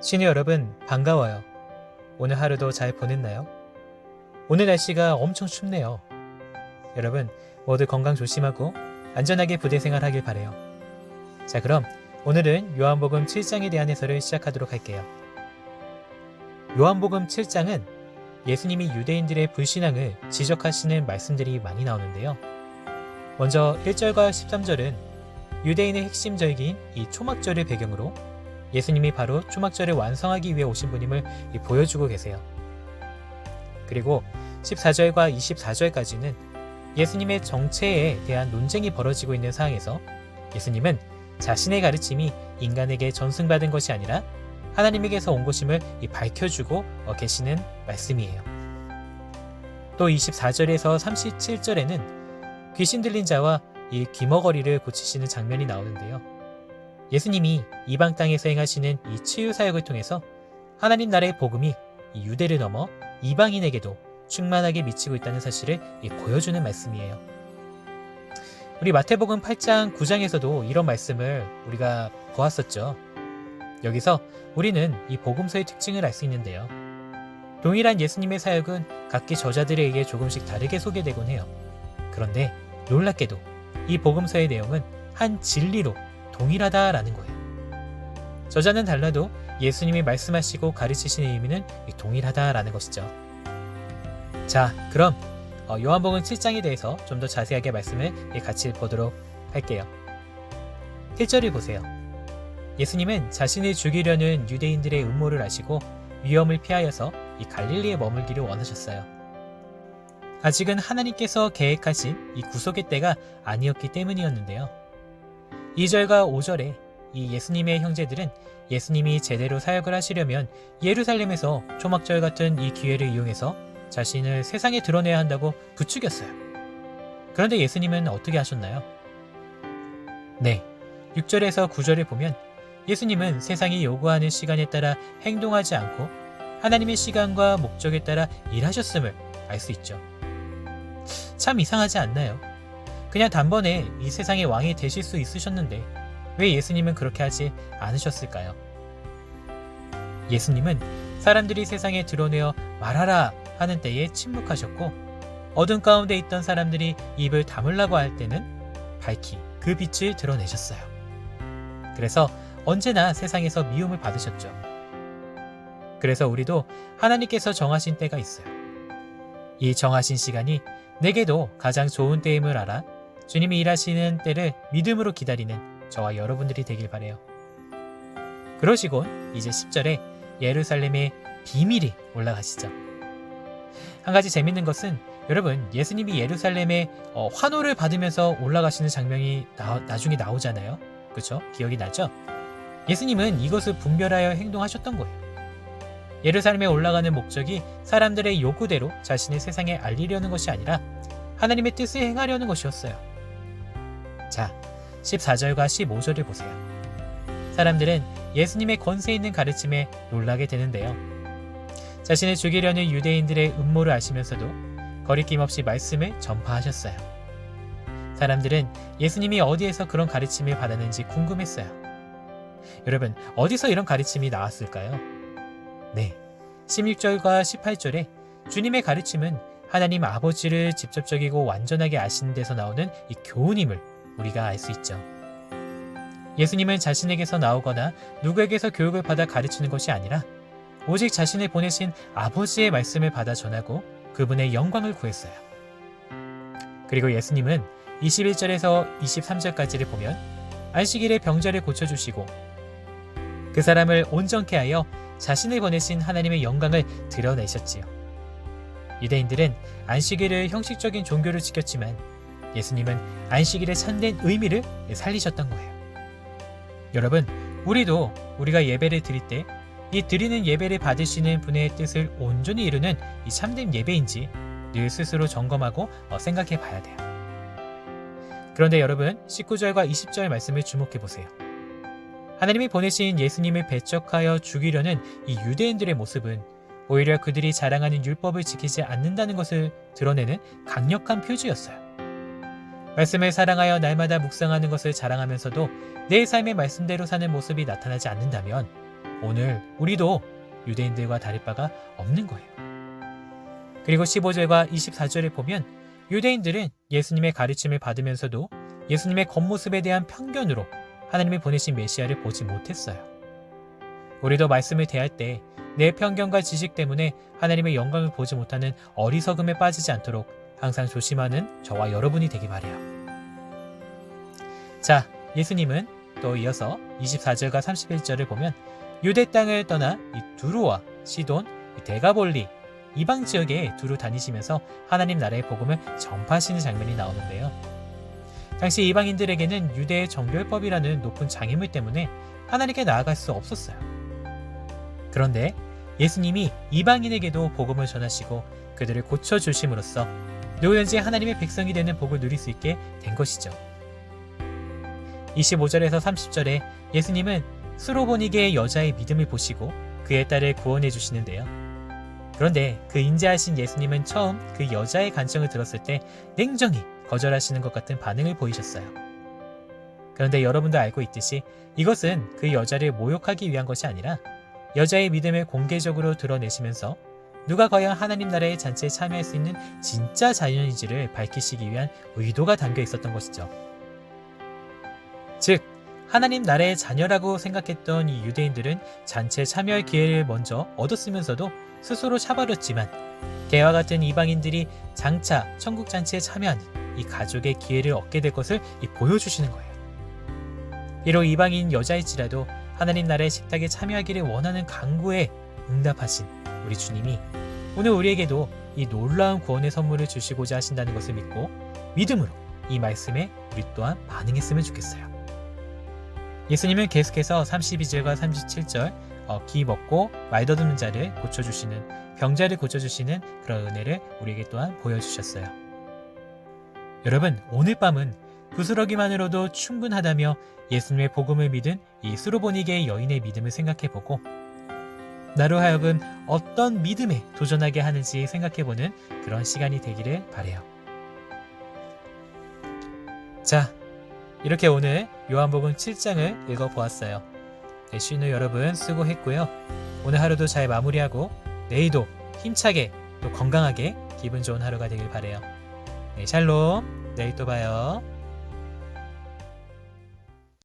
신우 여러분, 반가워요. 오늘 하루도 잘 보냈나요? 오늘 날씨가 엄청 춥네요. 여러분, 모두 건강 조심하고 안전하게 부대 생활하길 바래요. 자, 그럼 오늘은 요한복음 7장에 대한 해설을 시작하도록 할게요. 요한복음 7장은 예수님이 유대인들의 불신앙을 지적하시는 말씀들이 많이 나오는데요. 먼저 1절과 13절은 유대인의 핵심 절기인 이 초막절을 배경으로 예수님이 바로 초막절을 완성하기 위해 오신 분임을 보여주고 계세요. 그리고 14절과 24절까지는 예수님의 정체에 대한 논쟁이 벌어지고 있는 상황에서 예수님은 자신의 가르침이 인간에게 전승받은 것이 아니라 하나님에게서 온 것임을 밝혀주고 계시는 말씀이에요. 또 24절에서 37절에는 귀신 들린 자와 이 귀머거리를 고치시는 장면이 나오는데요. 예수님이 이방 땅에서 행하시는 이 치유 사역을 통해서 하나님 나라의 복음이 이 유대를 넘어 이방인에게도 충만하게 미치고 있다는 사실을 보여주는 말씀이에요. 우리 마태복음 8장 9장에서도 이런 말씀을 우리가 보았었죠. 여기서 우리는 이 복음서의 특징을 알 수 있는데요. 동일한 예수님의 사역은 각기 저자들에게 조금씩 다르게 소개되곤 해요. 그런데 놀랍게도 이 복음서의 내용은 한 진리로 동일하다라는 거예요. 저자는 달라도 예수님이 말씀하시고 가르치시는 의미는 동일하다라는 것이죠. 자, 그럼 요한복음 7장에 대해서 좀 더 자세하게 말씀을 같이 보도록 할게요. 1절을 보세요. 예수님은 자신을 죽이려는 유대인들의 음모를 아시고 위험을 피하여서 이 갈릴리에 머물기를 원하셨어요. 아직은 하나님께서 계획하신 이 구속의 때가 아니었기 때문이었는데요. 2절과 5절에 이 예수님의 형제들은 예수님이 제대로 사역을 하시려면 예루살렘에서 초막절 같은 이 기회를 이용해서 자신을 세상에 드러내야 한다고 부추겼어요. 그런데 예수님은 어떻게 하셨나요? 네, 6절에서 9절을 보면 예수님은 세상이 요구하는 시간에 따라 행동하지 않고 하나님의 시간과 목적에 따라 일하셨음을 알 수 있죠. 참 이상하지 않나요? 그냥 단번에 이 세상의 왕이 되실 수 있으셨는데 왜 예수님은 그렇게 하지 않으셨을까요? 예수님은 사람들이 세상에 드러내어 말하라 하는 때에 침묵하셨고 어둠 가운데 있던 사람들이 입을 다물라고 할 때는 밝히 그 빛을 드러내셨어요. 그래서 언제나 세상에서 미움을 받으셨죠. 그래서 우리도 하나님께서 정하신 때가 있어요. 이 정하신 시간이 내게도 가장 좋은 때임을 알아 주님이 일하시는 때를 믿음으로 기다리는 저와 여러분들이 되길 바래요. 그러시고 이제 10절에 예루살렘의 비밀이 올라가시죠. 한 가지 재밌는 것은 여러분, 예수님이 예루살렘에 환호를 받으면서 올라가시는 장면이 나중에 나오잖아요. 그렇죠? 기억이 나죠? 예수님은 이것을 분별하여 행동하셨던 거예요. 예루살렘에 올라가는 목적이 사람들의 요구대로 자신의 세상에 알리려는 것이 아니라 하나님의 뜻을 행하려는 것이었어요. 자, 14절과 15절을 보세요. 사람들은 예수님의 권세 있는 가르침에 놀라게 되는데요. 자신을 죽이려는 유대인들의 음모를 아시면서도 거리낌 없이 말씀을 전파하셨어요. 사람들은 예수님이 어디에서 그런 가르침을 받았는지 궁금했어요. 여러분, 어디서 이런 가르침이 나왔을까요? 네, 16절과 18절에 주님의 가르침은 하나님 아버지를 직접적이고 완전하게 아시는 데서 나오는 이 교훈임을 우리가 알 수 있죠. 예수님은 자신에게서 나오거나 누구에게서 교육을 받아 가르치는 것이 아니라 오직 자신을 보내신 아버지의 말씀을 받아 전하고 그분의 영광을 구했어요. 그리고 예수님은 21절에서 23절까지를 보면 안식일에 병자를 고쳐주시고 그 사람을 온전케 하여 자신을 보내신 하나님의 영광을 드러내셨지요. 유대인들은 안식일을 형식적인 종교를 지켰지만 예수님은 안식일의 참된 의미를 살리셨던 거예요. 여러분, 우리도 우리가 예배를 드릴 때 이 드리는 예배를 받으시는 분의 뜻을 온전히 이루는 이 참된 예배인지 늘 스스로 점검하고 생각해 봐야 돼요. 그런데 여러분, 19절과 20절 말씀을 주목해 보세요. 하나님이 보내신 예수님을 배척하여 죽이려는 이 유대인들의 모습은 오히려 그들이 자랑하는 율법을 지키지 않는다는 것을 드러내는 강력한 표지였어요. 말씀을 사랑하여 날마다 묵상하는 것을 자랑하면서도 내 삶의 말씀대로 사는 모습이 나타나지 않는다면 오늘 우리도 유대인들과 다를 바가 없는 거예요. 그리고 15절과 24절을 보면 유대인들은 예수님의 가르침을 받으면서도 예수님의 겉모습에 대한 편견으로 하나님이 보내신 메시아를 보지 못했어요. 우리도 말씀을 대할 때 내 편견과 지식 때문에 하나님의 영광을 보지 못하는 어리석음에 빠지지 않도록 항상 조심하는 저와 여러분이 되기 바라요. 자, 예수님은 또 이어서 24절과 31절을 보면 유대 땅을 떠나 이 두루와 시돈, 데가볼리 이방 지역에 두루 다니시면서 하나님 나라의 복음을 전파하시는 장면이 나오는데요. 당시 이방인들에게는 유대의 정결법이라는 높은 장애물 때문에 하나님께 나아갈 수 없었어요. 그런데 예수님이 이방인에게도 복음을 전하시고 그들을 고쳐주심으로써 누구든지 하나님의 백성이 되는 복을 누릴 수 있게 된 것이죠. 25절에서 30절에 예수님은 수로보니게의 여자의 믿음을 보시고 그의 딸을 구원해 주시는데요. 그런데 그 인자하신 예수님은 처음 그 여자의 간청을 들었을 때 냉정히 거절하시는 것 같은 반응을 보이셨어요. 그런데 여러분도 알고 있듯이 이것은 그 여자를 모욕하기 위한 것이 아니라 여자의 믿음을 공개적으로 드러내시면서 누가 과연 하나님 나라의 잔치에 참여할 수 있는 진짜 자녀인지를 밝히시기 위한 의도가 담겨 있었던 것이죠. 즉, 하나님 나라의 자녀라고 생각했던 이 유대인들은 잔치에 참여할 기회를 먼저 얻었으면서도 스스로 차버렸지만 개와 같은 이방인들이 장차 천국 잔치에 참여하는 이 가족의 기회를 얻게 될 것을 보여주시는 거예요. 비록 이방인 여자일지라도 하나님 나라의 식탁에 참여하기를 원하는 간구에 응답하신 우리 주님이 오늘 우리에게도 이 놀라운 구원의 선물을 주시고자 하신다는 것을 믿고 믿음으로 이 말씀에 우리 또한 반응했으면 좋겠어요. 예수님은 계속해서 32절과 37절 기 먹고 말 더듬는 자를 고쳐주시는 병자를 고쳐주시는 그런 은혜를 우리에게 또한 보여주셨어요. 여러분, 오늘 밤은 부스러기만으로도 충분하다며 예수님의 복음을 믿은 이 수로보니게의 여인의 믿음을 생각해보고 나로 하여금 어떤 믿음에 도전하게 하는지 생각해보는 그런 시간이 되기를 바라요. 자, 이렇게 오늘 요한복음 7장을 읽어보았어요. 신우 여러분 수고했고요. 오늘 하루도 잘 마무리하고 내일도 힘차게 또 건강하게 기분 좋은 하루가 되길 바라요. 샬롬, 내일 또 봐요.